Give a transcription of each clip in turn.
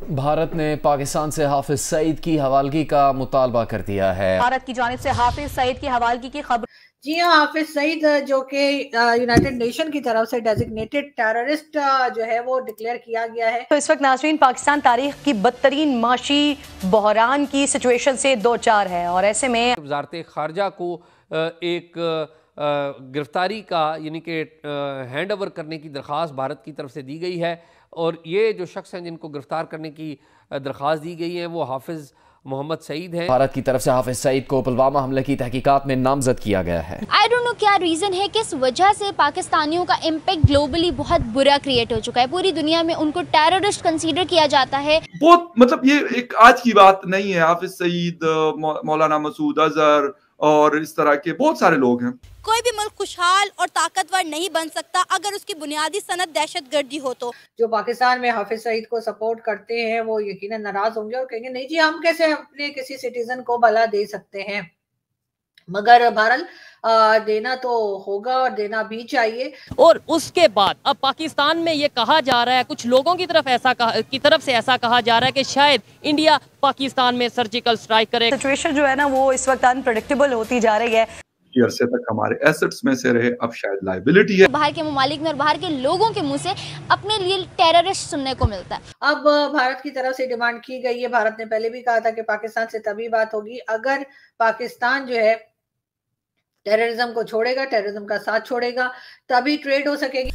भारत ने पाकिस्तान से हाफिज सईद की हवालगी का मुतालबा कर दिया है। भारत की जानिब से हाफिज सईद की हवालगी की खबर। जी हाँ, हाफिज सईद जो कि यूनाइटेड नेशन की तरफ से डेजिग्नेटेड टेररिस्ट जो है वो डिक्लेयर किया गया है। तो इस वक्त नाज़रीन पाकिस्तान तारीख की बदतरीन माशी बहरान की सिचुएशन से दो चार है और ऐसे में वजारत खारजा को एक गिरफ्तारी का यानी कि हैंड ओवर करने की दरख्वास्त भारत की तरफ से दी गई है और ये जो शख्स हैं जिनको गिरफ्तार करने की दरख्वास्त दी गई है वो हाफिज मोहम्मद सईद है। भारत की तरफ से हाफिज सईद को पुलवामा हमले की तहकीकात में नामजद किया गया है। आई डोंट नो क्या रीजन है कि इस वजह से पाकिस्तानियों का इम्पैक्ट ग्लोबली बहुत बुरा क्रिएट हो चुका है। पूरी दुनिया में उनको टेररिस्ट कंसीडर किया जाता है। बहुत मतलब ये एक आज की बात नहीं है। हाफिज सईद, मौलाना मसूद अजहर और इस तरह के बहुत सारे लोग हैं। कोई भी मुल्क खुशहाल और ताकतवर नहीं बन सकता अगर उसकी बुनियादी सनद दहशतगर्दी हो। तो जो पाकिस्तान में हाफिज सईद को सपोर्ट करते हैं वो यकीनन नाराज होंगे और कहेंगे नहीं जी, हम कैसे अपने किसी सिटीजन को भला दे सकते हैं। मगर बहरहाल देना तो होगा और देना भी चाहिए। और उसके बाद अब पाकिस्तान में ये कहा जा रहा है, कुछ लोगों की तरफ से ऐसा कहा जा रहा है कि शायद इंडिया पाकिस्तान में सर्जिकल स्ट्राइक करे। सिचुएशन जो है ना वो इस वक्त अनप्रेडिक्टेबल होती जा रही है। अरसे तक हमारे एसेट्स में से रहे, अब शायद लायबिलिटी है। बाहर के ममालिक में और बाहर के लोगों के मुंह से अपने लिए टेररिस्ट सुनने को मिलता है। अब भारत की तरफ से डिमांड की गई है। भारत ने पहले भी कहा था कि पाकिस्तान से तभी बात होगी अगर पाकिस्तान जो है टेररिज्म को छोड़ेगा, टेररिज्म का साथ छोड़ेगा, तभी ट्रेड हो सकेगी।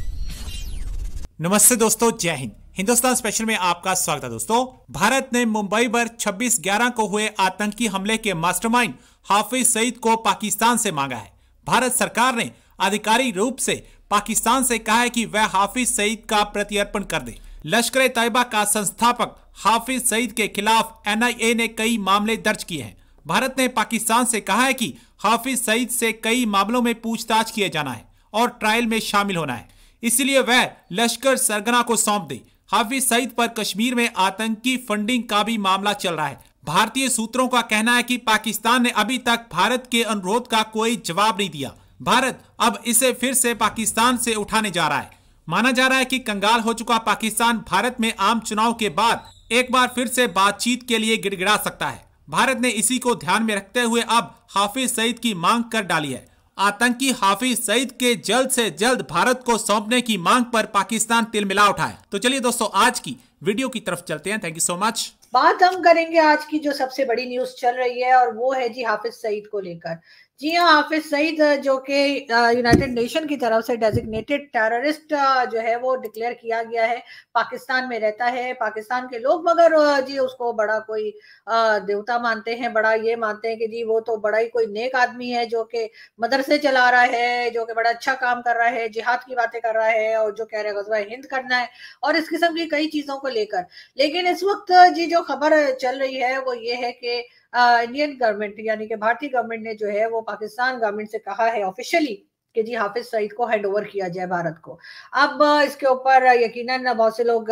नमस्ते दोस्तों, जय हिंद। हिंदुस्तान स्पेशल में आपका स्वागत है। दोस्तों, भारत ने मुंबई पर 26/11 को हुए आतंकी हमले के मास्टरमाइंड हाफिज सईद को पाकिस्तान से मांगा है। भारत सरकार ने आधिकारिक रूप से पाकिस्तान से कहा है कि वह हाफिज सईद का प्रत्यर्पण कर दे। लश्कर तैयबा का संस्थापक हाफिज सईद के खिलाफ NIA ने कई मामले दर्ज किए हैं। भारत ने पाकिस्तान से कहा है कि हाफिज सईद से कई मामलों में पूछताछ किए जाना है और ट्रायल में शामिल होना है, इसलिए वह लश्कर सरगना को सौंप दे। हाफिज सईद पर कश्मीर में आतंकी फंडिंग का भी मामला चल रहा है। भारतीय सूत्रों का कहना है कि पाकिस्तान ने अभी तक भारत के अनुरोध का कोई जवाब नहीं दिया। भारत अब इसे फिर से पाकिस्तान से उठाने जा रहा है। माना जा रहा है कि कंगाल हो चुका पाकिस्तान भारत में आम चुनाव के बाद एक बार फिर से बातचीत के लिए गिड़गिड़ा सकता है। भारत ने इसी को ध्यान में रखते हुए अब हाफिज सईद की मांग कर डाली है। आतंकी हाफिज सईद के जल्द से जल्द भारत को सौंपने की मांग पर पाकिस्तान तिलमिला उठा है। तो चलिए दोस्तों, आज की वीडियो की तरफ चलते हैं। Thank you so much. बात हम करेंगे आज की जो सबसे बड़ी न्यूज चल रही है और वो है जी हाफिज सईद को लेकर। जी हाँ, हाफिज सईद जो कि यूनाइटेड नेशन की तरफ से डेजिग्नेटेड टेररिस्ट जो है वो डिक्लेयर किया गया है। पाकिस्तान में रहता है, पाकिस्तान के लोग मगर जी उसको बड़ा कोई देवता मानते हैं, बड़ा ये मानते हैं कि जी वो तो बड़ा ही कोई नेक आदमी है जो कि मदरसे चला रहा है, जो कि बड़ा अच्छा काम कर रहा है, जिहाद की बातें कर रहा है और जो कह रहा है गज़वा हिंद करना है और इस किस्म की कई चीजों को लेकर। लेकिन इस वक्त जी जो खबर चल रही है वो ये है कि इंडियन गवर्नमेंट यानी कि भारतीय गवर्नमेंट ने जो है वो पाकिस्तान गवर्नमेंट से कहा है ऑफिशियली कि जी हाफिज सईद को हैंड ओवर किया जाए भारत को। अब इसके ऊपर यकीनन बहुत से लोग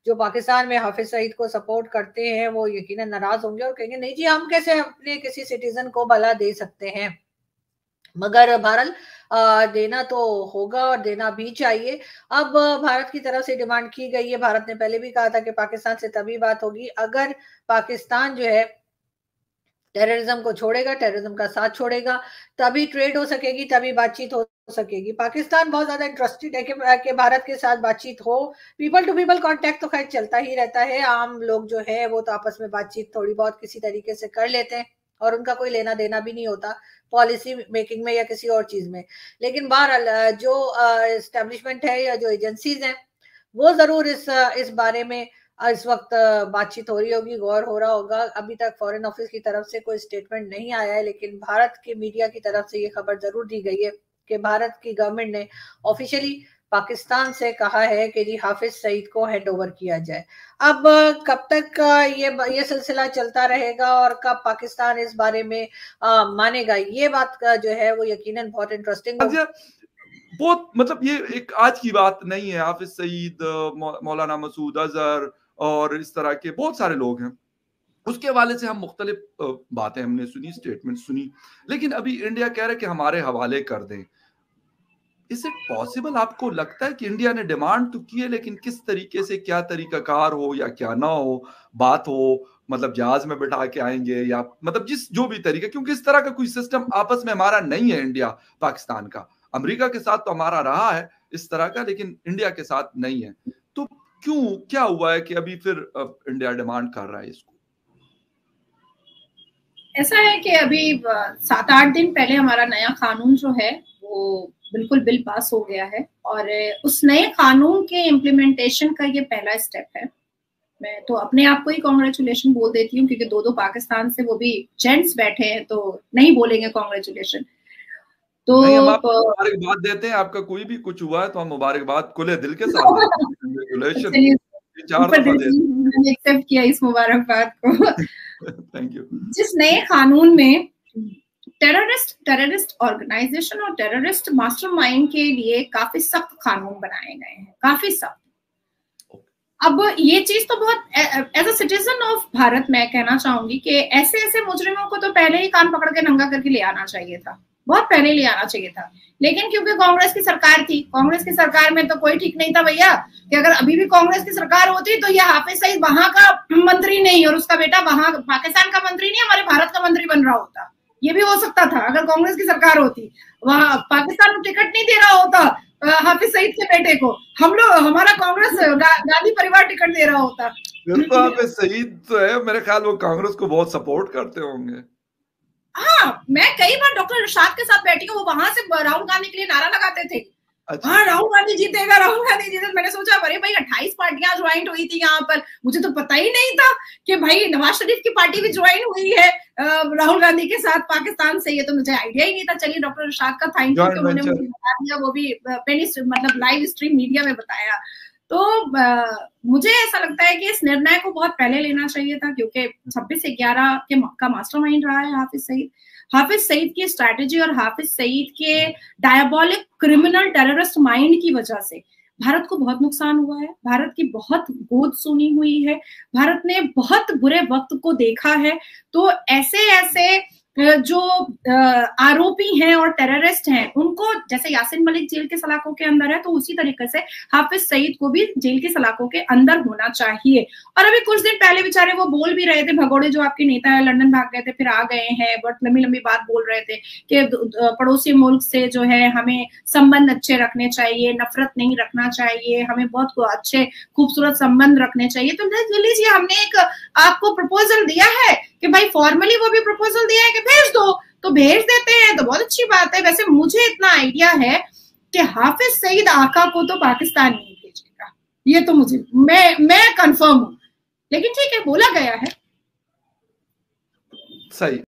जो पाकिस्तान में हाफिज सईद को सपोर्ट करते हैं वो यकीनन नाराज होंगे और कहेंगे नहीं जी, हम कैसे अपने किसी सिटीजन को भला दे सकते हैं। मगर बहरहाल देना तो होगा और देना भी चाहिए। अब भारत की तरफ से डिमांड की गई है। भारत ने पहले भी कहा था कि पाकिस्तान से तभी बात होगी अगर पाकिस्तान जो है टेररिज्म को छोड़ेगा, टेररिज्म का साथ छोड़ेगा, तभी ट्रेड हो सकेगी, तभी बातचीत हो सकेगी। पाकिस्तान बहुत ज्यादा इंटरेस्टेड है कि भारत के साथ बातचीत हो। पीपल टू पीपल कांटेक्ट तो खैर चलता ही रहता है। आम लोग जो है वो तो आपस में बातचीत थोड़ी बहुत किसी तरीके से कर लेते हैं और उनका कोई लेना देना भी नहीं होता पॉलिसी मेकिंग में या किसी और चीज में। लेकिन बहरहाल जो एस्टेब्लिशमेंट है या जो एजेंसीज हैं वो जरूर इस बारे में इस वक्त बातचीत हो रही होगी, गौर हो रहा होगा। अभी तक फॉरेन ऑफिस की तरफ से कोई स्टेटमेंट नहीं आया है, लेकिन भारत के मीडिया की तरफ से ये खबर जरूर दी गई है कि भारत की गवर्नमेंट ने ऑफिशियली पाकिस्तान से कहा है कि जी हाफिज सईद को हैंड ओवर किया जाए। अब कब तक ये सिलसिला चलता रहेगा और कब पाकिस्तान इस बारे में मानेगा, ये बात का जो है वो यकीनन बहुत इंटरेस्टिंग बहुत मतलब ये एक आज की बात नहीं है। हाफिज सईद, मौलाना मसूद अजहर और इस तरह के बहुत सारे लोग हैं। उसके हवाले से हम मुख्तलिफ बातें हमने सुनी, स्टेटमेंट सुनी, लेकिन अभी इंडिया कह रहा है कि हमारे हवाले कर दें। Is it possible? आपको लगता है कि इंडिया ने डिमांड तो की है, लेकिन किस तरीके से, क्या तरीकाकार हो या क्या ना हो, बात हो मतलब जहाज में बिठा के आएंगे या मतलब जो भी तरीका, क्योंकि इस तरह का कोई सिस्टम आपस में हमारा नहीं है इंडिया पाकिस्तान का। अमेरिका के साथ तो हमारा रहा है इस तरह का, लेकिन इंडिया के साथ नहीं है। तो क्यों, क्या हुआ है कि अभी फिर इंडिया डिमांड कर रहा है इसको? ऐसा है कि अभी 7-8 दिन पहले हमारा नया कानून जो है वो बिल्कुल बिल पास हो गया है, और उस नए कानून के इम्प्लीमेंटेशन का ये पहला स्टेप है। मैं तो अपने आप को ही कॉन्ग्रेचुलेशन बोल देती हूँ, क्योंकि दो पाकिस्तान से वो भी जेंट्स बैठे हैं तो नहीं बोलेंगे कॉन्ग्रेचुलेशन। तो मुबारकबाद देते हैं, आपका कोई भी कुछ हुआ है तो हम मुबारकबाद खुले दिल के साथ देते हैं। एक्सेप्ट किया इस मुबारकबाद को। Thank you. जिस नए कानून में टेररिस्ट ऑर्गेनाइजेशन और टेररिस्ट मास्टरमाइंड के लिए काफी सख्त कानून बनाए गए हैं, काफी सख्त। अब ये चीज तो बहुत as a citizen of Bharat मैं कहना चाहूंगी कि ऐसे मुजरिमों को तो पहले ही कान पकड़ के नंगा करके ले आना चाहिए था, बहुत पहले ले आना चाहिए था। लेकिन क्योंकि कांग्रेस की सरकार थी, कांग्रेस की सरकार में तो कोई ठीक नहीं था भैया, कि अगर अभी भी कांग्रेस की सरकार होती तो ये हाफिज सईद वहां का मंत्री नहीं और उसका बेटा वहां पाकिस्तान का मंत्री नहीं, हमारे भारत का मंत्री बन रहा होता। ये भी हो सकता था अगर कांग्रेस की सरकार होती। वहां पाकिस्तान को टिकट नहीं दे रहा होता हाफिज सईद के बेटे को, हम लोग, हमारा कांग्रेस गांधी परिवार टिकट दे रहा होता। तो हाफिज सईद तो है, मेरे ख्याल वो कांग्रेस को बहुत सपोर्ट करते होंगे। हाँ, मैं कई बार डॉक्टर इरशाद के साथ बैठी हूँ, वो वहां से राहुल गांधी के लिए नारा लगाते थे। अच्छा। हाँ, राहुल गांधी जीतेगा, राहुल गांधी जीतेगा। मैंने सोचा अरे भाई 28 पार्टियां ज्वाइन हुई थी यहाँ पर, मुझे तो पता ही नहीं था कि भाई नवाज शरीफ की पार्टी भी ज्वाइन हुई है राहुल गांधी के साथ पाकिस्तान से। ये तो मुझे आइडिया ही नहीं था। चलिए डॉक्टर इरशाद का थैंक यू कि उन्होंने मुझे बता दिया, वो भी मतलब लाइव स्ट्रीम मीडिया में बताया। तो मुझे ऐसा लगता है कि इस निर्णय को बहुत पहले लेना चाहिए था, क्योंकि 26/11 का मास्टरमाइंड रहा है हाफिज सईद। हाफिज सईद की स्ट्रैटेजी और हाफिज सईद के डायबॉलिक क्रिमिनल टेररिस्ट माइंड की वजह से भारत को बहुत नुकसान हुआ है, भारत की बहुत गोद सुनी हुई है, भारत ने बहुत बुरे वक्त को देखा है। तो ऐसे जो आरोपी हैं और टेररिस्ट हैं, उनको जैसे यासिन मलिक जेल के सलाखों के अंदर है, तो उसी तरीके से हाफिज सईद को भी जेल की सलाखों के अंदर होना चाहिए। और अभी कुछ दिन पहले बेचारे वो बोल भी रहे थे, भगोड़े जो आपके नेता है लंदन भाग गए थे फिर आ गए हैं, बहुत लंबी बात बोल रहे थे कि पड़ोसी मुल्क से जो है हमें संबंध अच्छे रखने चाहिए, नफरत नहीं रखना चाहिए, हमें बहुत अच्छे खूबसूरत संबंध रखने चाहिए। तो लीजिए, हमने एक आपको प्रपोजल दिया है कि भाई फॉर्मली वो भी प्रपोजल दिया है कि भेज दो, तो भेज देते हैं, तो बहुत अच्छी बात है। वैसे मुझे इतना आइडिया है कि हाफिज सईद आका को तो पाकिस्तान नहीं भेजेगा, ये तो मुझे मैं कंफर्म हूं, लेकिन ठीक है, बोला गया है। सही।